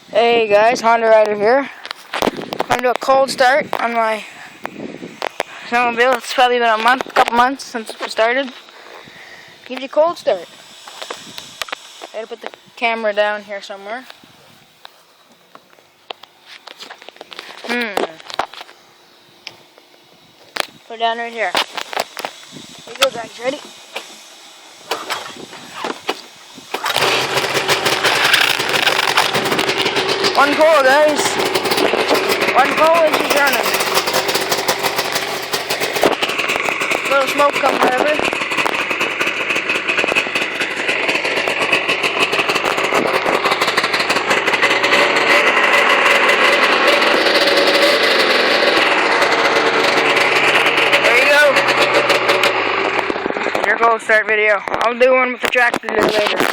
Hey guys, Honda Rider here. I'm going to do a cold start on my snowmobile. It's probably been a couple months since it started. Gives you a cold start. I gotta put the camera down here somewhere. Put it down right here. Here you go guys, ready? One pull, guys. One pull as you're turning. Little smoke coming out of it. There you go. Your cold start video. I'll do one with the tractor later.